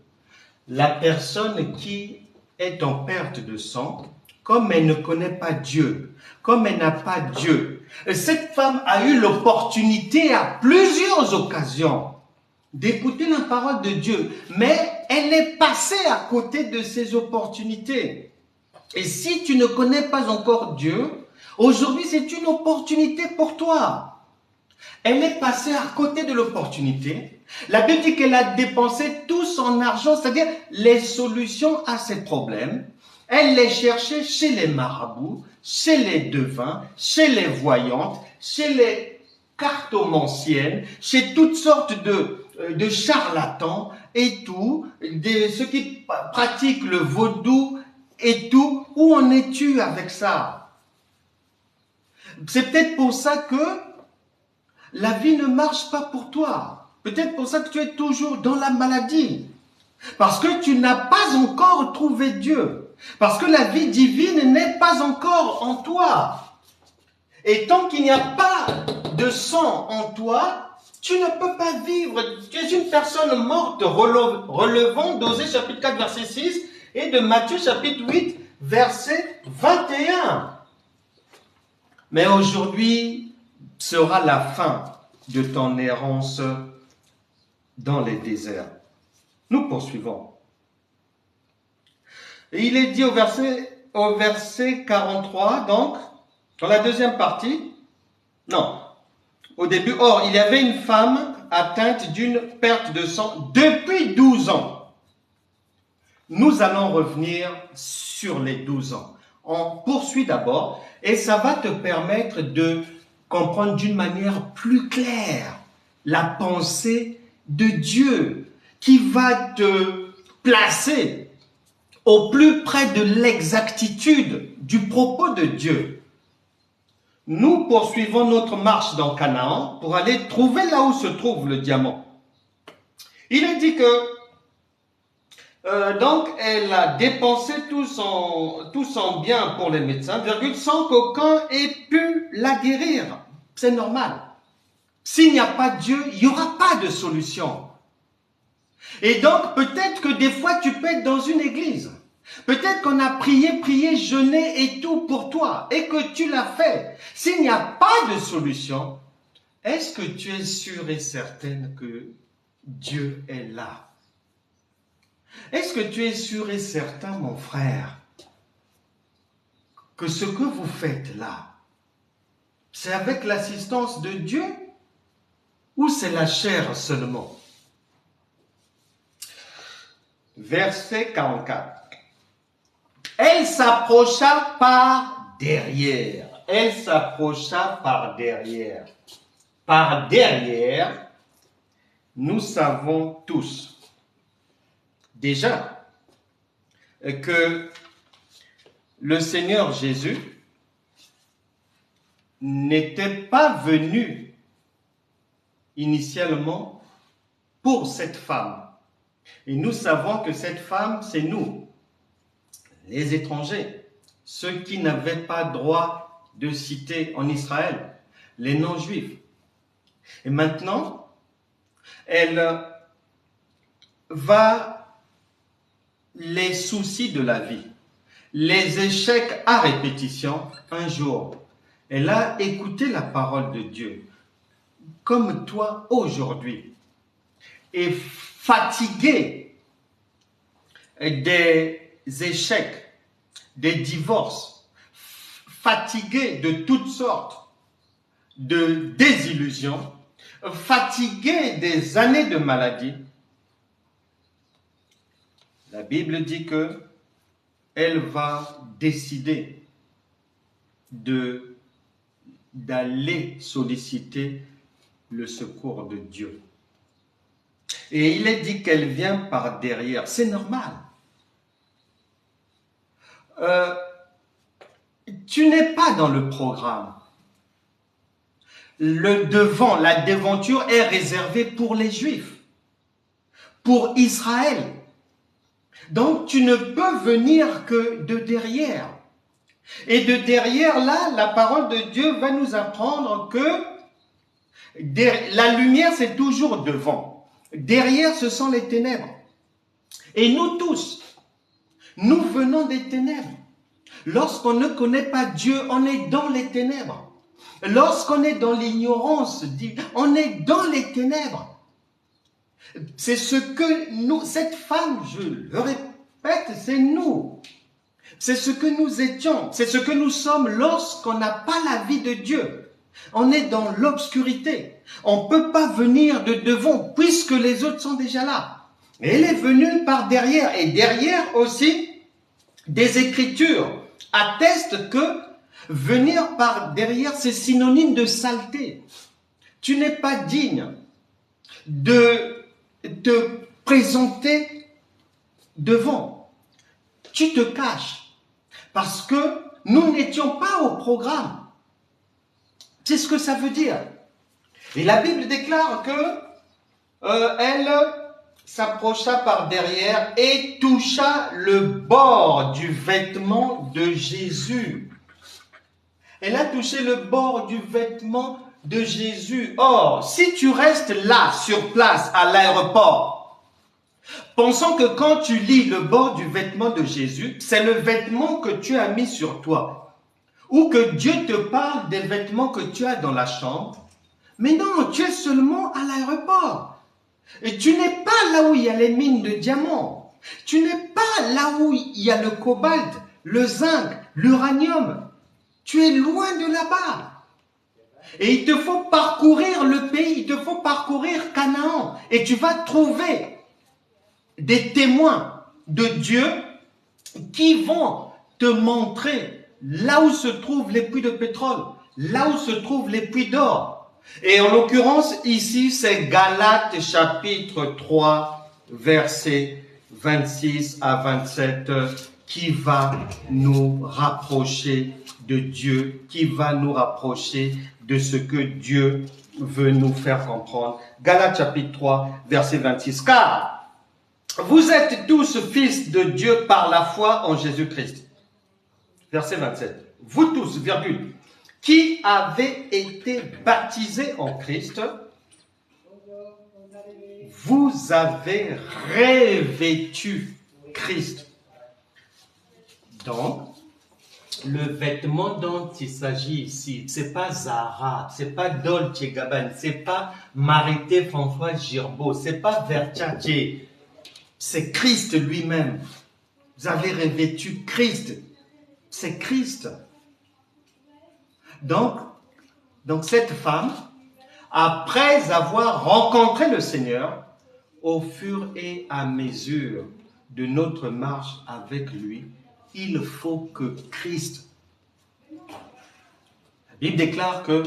la personne qui est en perte de sang, comme elle ne connaît pas Dieu, comme elle n'a pas Dieu, cette femme a eu l'opportunité à plusieurs occasions d'écouter la parole de Dieu, mais elle est passée à côté de ces opportunités. Et si tu ne connais pas encore Dieu, aujourd'hui c'est une opportunité pour toi. Elle est passée à côté de l'opportunité. La Bible dit qu'elle a dépensé tout son argent, c'est-à-dire les solutions à ses problèmes. Elle les cherchait chez les marabouts, chez les devins, chez les voyantes, chez les cartomanciennes, chez toutes sortes de charlatans et tout, ceux qui pratiquent le vaudou et tout. Où en es-tu avec ça? C'est peut-être pour ça que la vie ne marche pas pour toi. Peut-être pour ça que tu es toujours dans la maladie. Parce que tu n'as pas encore trouvé Dieu. Parce que la vie divine n'est pas encore en toi. Et tant qu'il n'y a pas de sang en toi, tu ne peux pas vivre. Tu es une personne morte, relevant d'Osée chapitre 4, verset 6 et de Matthieu chapitre 8, verset 21. Mais aujourd'hui sera la fin de ton errance dans les déserts. Nous poursuivons. Et il est dit au verset 43, donc, dans la deuxième partie, non, au début, or, il y avait une femme atteinte d'une perte de sang depuis 12 ans. Nous allons revenir sur les 12 ans. On poursuit d'abord, et ça va te permettre de comprendre d'une manière plus claire la pensée de Dieu qui va te placer au plus près de l'exactitude du propos de Dieu. Nous poursuivons notre marche dans Canaan pour aller trouver là où se trouve le diamant. Il est dit que donc elle a dépensé tout son bien pour les médecins, sans qu'aucun ait pu la guérir. C'est normal. S'il n'y a pas Dieu, il n'y aura pas de solution. Et donc, peut-être que des fois, tu peux être dans une église. Peut-être qu'on a prié, jeûné et tout pour toi, et que tu l'as fait. S'il n'y a pas de solution, est-ce que tu es sûr et certaine que Dieu est là? Est-ce que tu es sûr et certain, mon frère, que ce que vous faites là, c'est avec l'assistance de Dieu ou c'est la chair seulement? Verset 44. Elle s'approcha par derrière. Elle s'approcha par derrière. Par derrière, nous savons tous déjà que le Seigneur Jésus n'était pas venu initialement pour cette femme. Et nous savons que cette femme, c'est nous, les étrangers, ceux qui n'avaient pas droit de citer en Israël, les non-juifs. Et maintenant, elle va, les soucis de la vie, les échecs à répétition, un jour, elle a écouté la parole de Dieu, comme toi aujourd'hui, et fatiguée des échecs, des divorces, fatiguée de toutes sortes de désillusions, fatiguée des années de maladie. La Bible dit que elle va décider d'aller solliciter le secours de Dieu. Et il est dit qu'elle vient par derrière. C'est normal. Tu n'es pas dans le programme. Le devant, la devanture est réservée pour les Juifs, pour Israël. Donc tu ne peux venir que de derrière. Et de derrière là, la parole de Dieu va nous apprendre que la lumière c'est toujours devant. Derrière ce sont les ténèbres. Et nous tous, nous venons des ténèbres. Lorsqu'on ne connaît pas Dieu, on est dans les ténèbres. Lorsqu'on est dans l'ignorance, on est dans les ténèbres. C'est ce que nous, cette femme, je le répète, c'est nous. C'est ce que nous étions, c'est ce que nous sommes lorsqu'on n'a pas la vie de Dieu. On est dans l'obscurité. On ne peut pas venir de devant puisque les autres sont déjà là. Elle est venue par derrière. Et derrière aussi, des Écritures attestent que venir par derrière, c'est synonyme de saleté. Tu n'es pas digne de te présenter devant. Tu te caches parce que nous n'étions pas au programme. C'est ce que ça veut dire. Et la Bible déclare que elle s'approcha par derrière et toucha le bord du vêtement de Jésus. Elle a touché le bord du vêtement de Jésus. Or, si tu restes là, sur place, à l'aéroport, pensons que quand tu lis le bord du vêtement de Jésus, c'est le vêtement que tu as mis sur toi. Ou que Dieu te parle des vêtements que tu as dans la chambre. Mais non, tu es seulement à l'aéroport. Et tu n'es pas là où il y a les mines de diamants. Tu n'es pas là où il y a le cobalt, le zinc, l'uranium. Tu es loin de là-bas. Et il te faut parcourir le pays, il te faut parcourir Canaan. Et tu vas trouver des témoins de Dieu qui vont te montrer là où se trouvent les puits de pétrole, là où se trouvent les puits d'or. Et en l'occurrence, ici, c'est Galates chapitre 3, versets 26 à 27, qui va nous rapprocher de Dieu, qui va nous rapprocher de ce que Dieu veut nous faire comprendre. Galates chapitre 3, verset 26. Car vous êtes tous fils de Dieu par la foi en Jésus-Christ. Verset 27. Vous tous, virgule, qui avez été baptisés en Christ, vous avez revêtu Christ. Donc, le vêtement dont il s'agit ici, c'est pas Zara, c'est pas Dolce Gabbana, c'est pas Marité François Girbeau, c'est pas Versace, c'est Christ lui-même. Vous avez revêtu Christ, c'est Christ. Donc cette femme, après avoir rencontré le Seigneur, au fur et à mesure de notre marche avec lui, il faut que Christ. La Bible déclare que,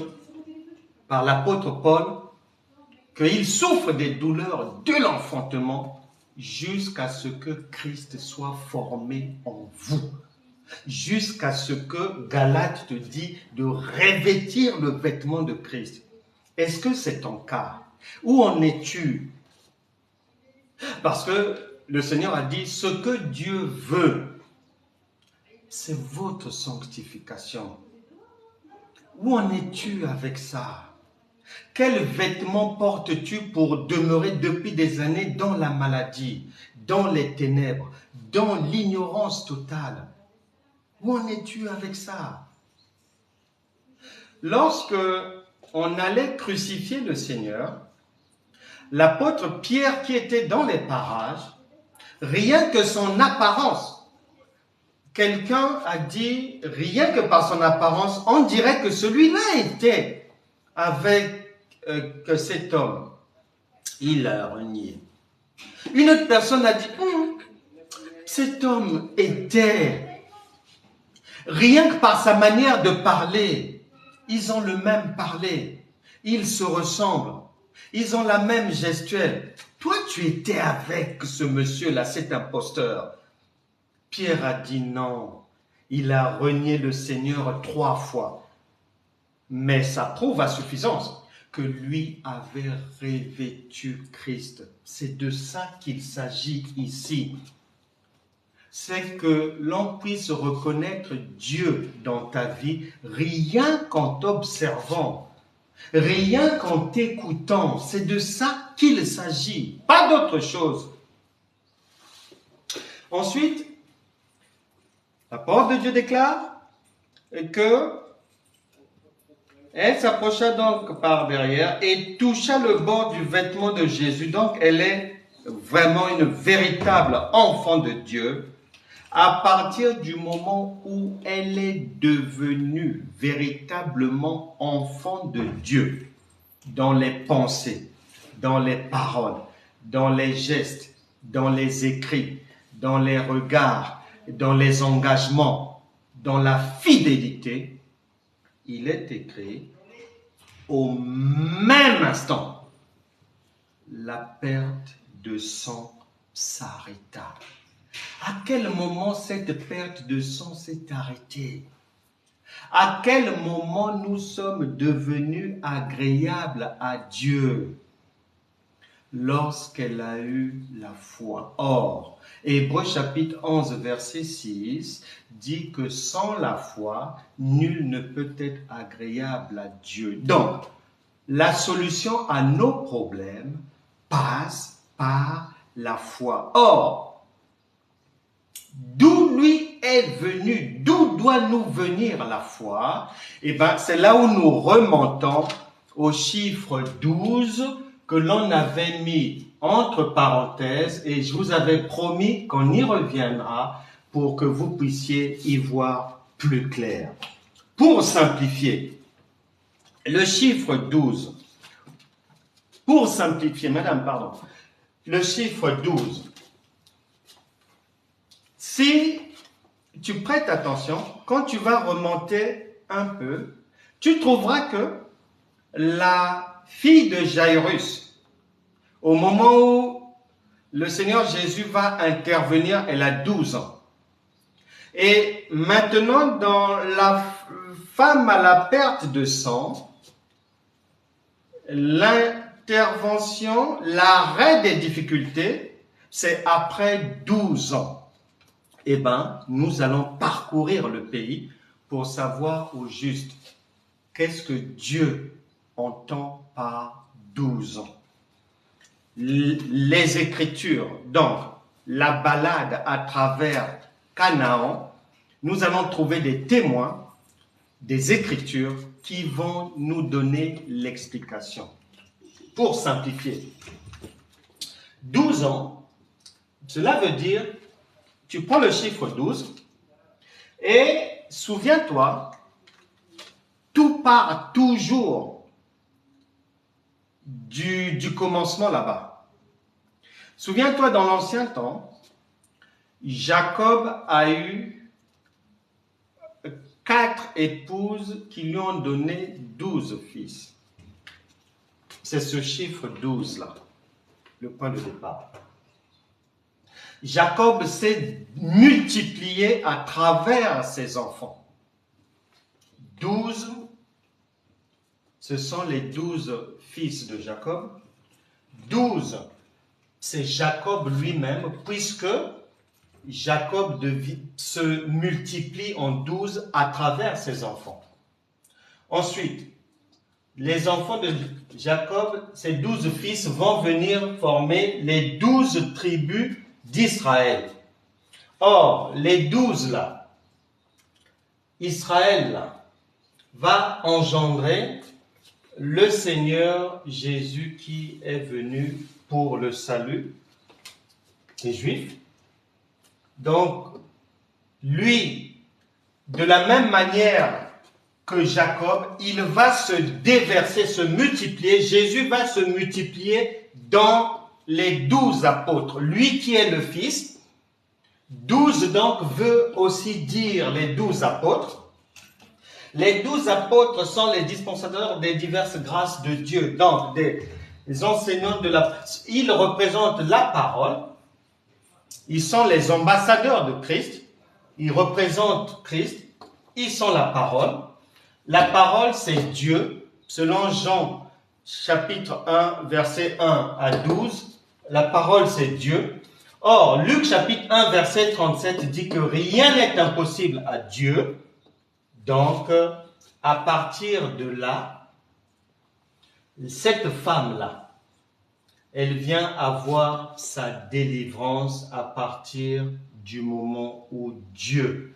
par l'apôtre Paul, qu'il souffre des douleurs de l'enfantement jusqu'à ce que Christ soit formé en vous. Jusqu'à ce que Galates te dit de revêtir le vêtement de Christ. Est-ce que c'est ton cas? Où en es-tu? Parce que le Seigneur a dit, ce que Dieu veut, c'est votre sanctification. Où en es-tu avec ça? Quel vêtement portes-tu pour demeurer depuis des années dans la maladie, dans les ténèbres, dans l'ignorance totale? Où en es-tu avec ça? Lorsque on allait crucifier le Seigneur, l'apôtre Pierre qui était dans les parages, rien que son apparence, quelqu'un a dit, rien que par son apparence, on dirait que celui-là était avec cet homme. Il a renié. Une autre personne a dit, cet homme était, rien que par sa manière de parler, ils ont le même parler, ils se ressemblent, ils ont la même gestuelle. Toi, tu étais avec ce monsieur-là, cet imposteur. Pierre a dit non, il a renié le Seigneur 3 fois. Mais ça prouve à suffisance que lui avait revêtu Christ. C'est de ça qu'il s'agit ici. C'est que l'on puisse reconnaître Dieu dans ta vie rien qu'en t'observant, rien qu'en t'écoutant. C'est de ça qu'il s'agit, pas d'autre chose. Ensuite, la parole de Dieu déclare que elle s'approcha donc par derrière et toucha le bord du vêtement de Jésus. Donc, elle est vraiment une véritable enfant de Dieu à partir du moment où elle est devenue véritablement enfant de Dieu dans les pensées, dans les paroles, dans les gestes, dans les écrits, dans les regards, dans les engagements, dans la fidélité. Il est écrit, au même instant, la perte de sang s'arrêta. À quel moment cette perte de sang s'est arrêtée? À quel moment nous sommes devenus agréables à Dieu? Lorsqu'elle a eu la foi. Or, Hébreux chapitre 11, verset 6 dit que sans la foi, nul ne peut être agréable à Dieu. Donc, la solution à nos problèmes passe par la foi. Or, d'où lui est venu, d'où doit nous venir la foi? Eh bien, c'est là où nous remontons au chiffre 12 que l'on avait mis entre parenthèses et je vous avais promis qu'on y reviendra pour que vous puissiez y voir plus clair. Pour simplifier, le chiffre 12, pour simplifier, le chiffre 12, si tu prêtes attention, quand tu vas remonter un peu, tu trouveras que la fille de Jairus, au moment où le Seigneur Jésus va intervenir, elle a 12 ans. Et maintenant, dans la femme à la perte de sang, l'intervention, l'arrêt des difficultés, c'est après 12 ans. Eh bien, nous allons parcourir le pays pour savoir au juste qu'est-ce que Dieu entend par 12 ans. Les Écritures, donc la balade à travers Canaan, nous allons trouver des témoins des Écritures qui vont nous donner l'explication. Pour simplifier, 12 ans, cela veut dire, tu prends le chiffre 12 et souviens-toi, tout part toujours du commencement là-bas. Souviens-toi, dans l'ancien temps, Jacob a eu 4 épouses qui lui ont donné 12 fils. c'est ce chiffre 12 là, le point de départ. Jacob s'est multiplié à travers ses enfants. 12, ce sont les 12 fils de Jacob. 12, c'est Jacob lui-même, puisque Jacob se multiplie en 12 à travers ses enfants. Ensuite, les enfants de Jacob, ces 12 fils, vont venir former les 12 tribus d'Israël. Or, les 12 là, Israël là, va engendrer le Seigneur Jésus qui est venu pour le salut des Juifs. Donc, lui, de la même manière que Jacob, il va se déverser, se multiplier. Jésus va se multiplier dans les 12 apôtres. Lui qui est le Fils, 12 donc veut aussi dire les 12 apôtres. Les 12 apôtres sont les dispensateurs des diverses grâces de Dieu, donc des enseignants de la... Ils représentent la parole, ils sont les ambassadeurs de Christ, ils représentent Christ, ils sont la parole. La parole, c'est Dieu, selon Jean chapitre 1, verset 1 à 12, la parole, c'est Dieu. Or, Luc chapitre 1, verset 37 dit que rien n'est impossible à Dieu. Donc, à partir de là, cette femme-là, elle vient avoir sa délivrance à partir du moment où Dieu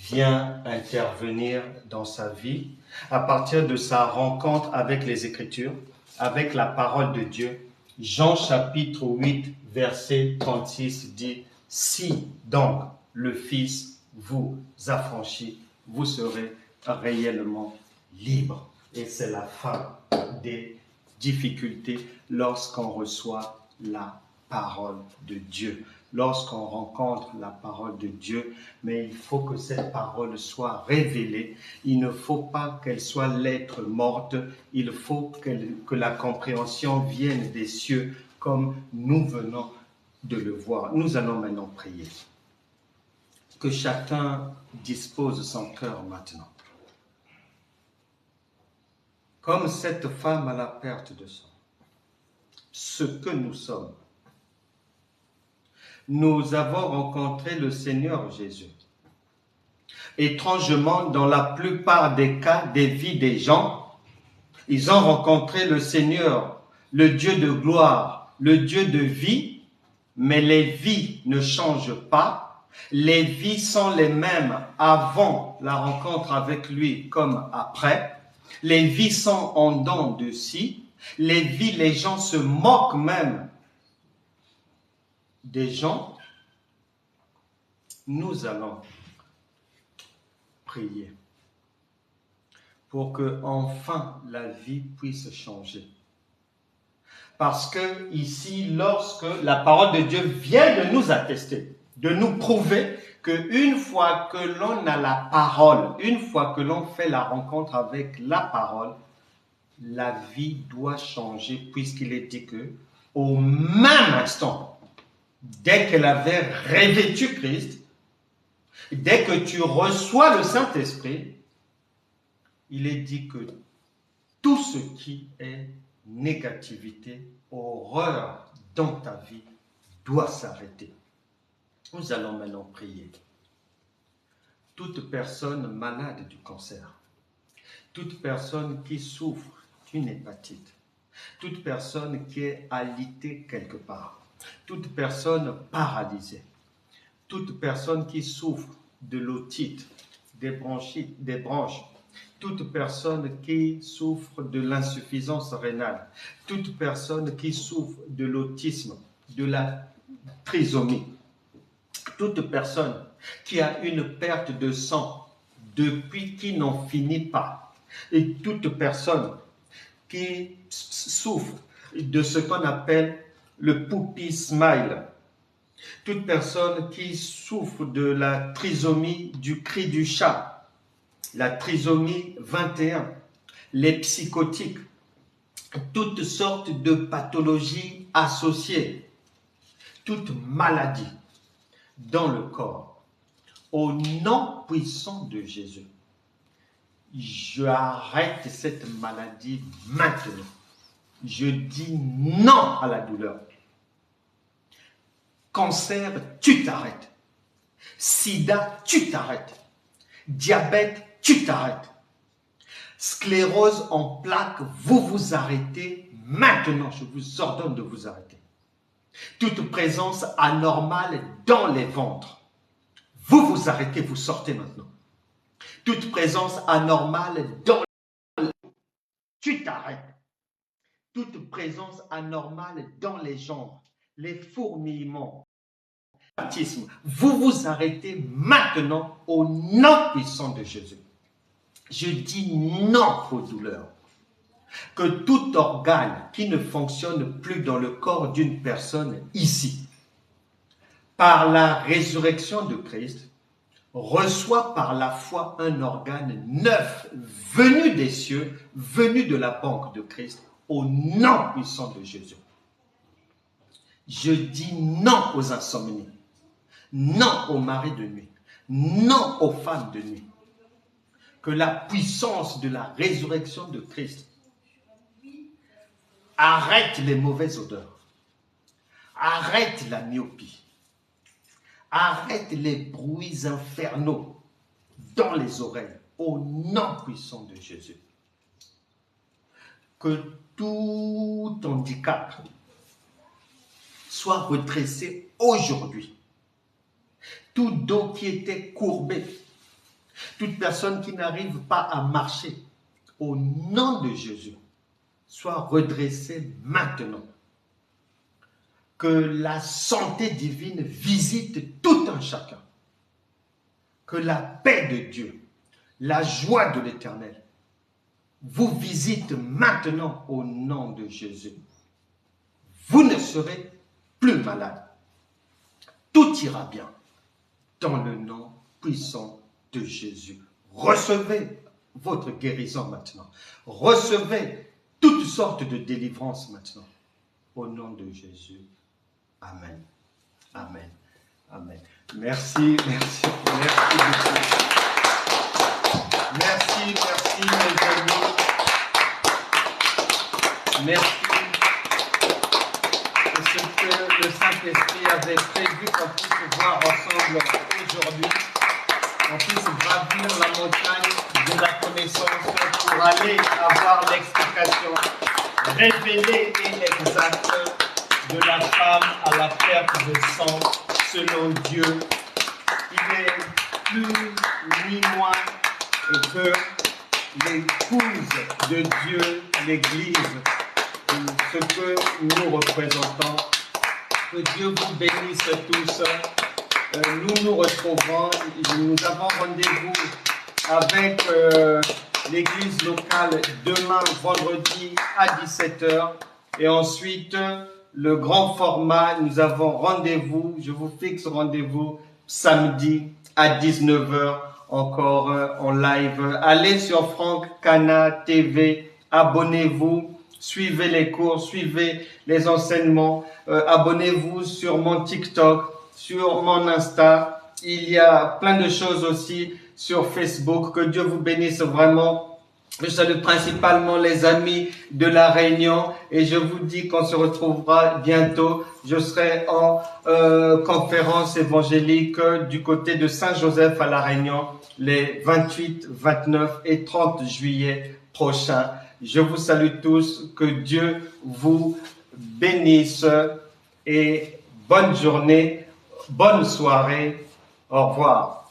vient intervenir dans sa vie, à partir de sa rencontre avec les Écritures, avec la parole de Dieu. Jean chapitre 8, verset 36 dit « Si donc le Fils vous affranchit, vous serez réellement libre. » Et c'est la fin des difficultés lorsqu'on reçoit la parole de Dieu. Lorsqu'on rencontre la parole de Dieu, mais il faut que cette parole soit révélée. Il ne faut pas qu'elle soit lettre morte. Il faut que la compréhension vienne des cieux comme nous venons de le voir. Nous allons maintenant prier. Que chacun dispose son cœur maintenant. Comme cette femme à la perte de sang, ce que nous sommes, nous avons rencontré le Seigneur Jésus. Étrangement, dans la plupart des cas des vies des gens, ils ont rencontré le Seigneur, le Dieu de gloire, le Dieu de vie, mais les vies ne changent pas. Les vies sont les mêmes avant la rencontre avec lui comme après. Les vies sont en dents de scie. Les vies, les gens se moquent même des gens. Nous allons prier pour que enfin la vie puisse changer. Parce que ici, lorsque la parole de Dieu vient de nous attester, de nous prouver qu'une fois que l'on a la parole, une fois que l'on fait la rencontre avec la parole, la vie doit changer, puisqu'il est dit que au même instant, dès qu'elle avait revêtu Christ, dès que tu reçois le Saint-Esprit, il est dit que tout ce qui est négativité, horreur dans ta vie doit s'arrêter. Nous allons maintenant prier. Toute personne malade du cancer, toute personne qui souffre d'une hépatite, toute personne qui est alitée quelque part, toute personne paralysée, toute personne qui souffre de l'otite, des bronchites, des branches, toute personne qui souffre de l'insuffisance rénale, toute personne qui souffre de l'autisme, de la trisomie, toute personne qui a une perte de sang depuis qui n'en finit pas, et toute personne qui souffre de ce qu'on appelle le puppy smile, toute personne qui souffre de la trisomie du cri du chat, la trisomie 21, les psychotiques, toutes sortes de pathologies associées, toute maladie dans le corps, au nom puissant de Jésus. Je arrête cette maladie maintenant. Je dis non à la douleur. Cancer, tu t'arrêtes. Sida, tu t'arrêtes. Diabète, tu t'arrêtes. Sclérose en plaques, vous vous arrêtez maintenant. Je vous ordonne de vous arrêter. Toute présence anormale dans les ventres, vous vous arrêtez, vous sortez maintenant. Toute présence anormale dans les... Tu t'arrêtes. Toute présence anormale dans les jambes, les fourmillements, vous vous arrêtez maintenant au nom puissant de Jésus. Je dis non aux douleurs. Que tout organe qui ne fonctionne plus dans le corps d'une personne ici, par la résurrection de Christ, reçoit par la foi un organe neuf, venu des cieux, venu de la banque de Christ, au nom puissant de Jésus. Je dis non aux insomnies, non aux maris de nuit, non aux femmes de nuit. Que la puissance de la résurrection de Christ arrête les mauvaises odeurs, arrête la myopie, arrête les bruits infernaux dans les oreilles, au nom puissant de Jésus. Que tout handicap soit redressé aujourd'hui. Tout dos qui était courbé, toute personne qui n'arrive pas à marcher, au nom de Jésus, soit redressée maintenant. Que la santé divine visite tout un chacun. Que la paix de Dieu, la joie de l'Éternel, vous visite maintenant au nom de Jésus. Vous ne serez plus malade. Tout ira bien dans le nom puissant de Jésus. Recevez votre guérison maintenant. Recevez toutes sortes de délivrances maintenant. Au nom de Jésus. Amen. Amen. Amen. Merci, merci, merci beaucoup. Merci, merci mes amis. Merci. C'est ce que le Saint-Esprit avait prévu qu'on puisse voir ensemble aujourd'hui. On puisse gravir la montagne de la connaissance pour aller avoir l'explication révélée et exacte de la femme à la perte de sang selon Dieu. Il est plus ni moins que l'épouse de Dieu, l'Église, ce que nous représentons. Que Dieu vous bénisse tous. Nous nous retrouvons, nous avons rendez-vous avec l'église locale demain vendredi à 17h et ensuite le grand format, nous avons rendez-vous, je vous fixe rendez-vous samedi à 19h encore en live. Allez sur Franck Cana TV, abonnez-vous, suivez les cours, suivez les enseignements, abonnez-vous sur mon TikTok, sur mon Insta. Il y a plein de choses aussi sur Facebook. Que Dieu vous bénisse vraiment. Je salue principalement les amis de La Réunion et je vous dis qu'on se retrouvera bientôt. Je serai en conférence évangélique du côté de Saint-Joseph à La Réunion les 28, 29 et 30 juillet prochains. Je vous salue tous. Que Dieu vous bénisse et bonne journée. Bonne soirée. Au revoir.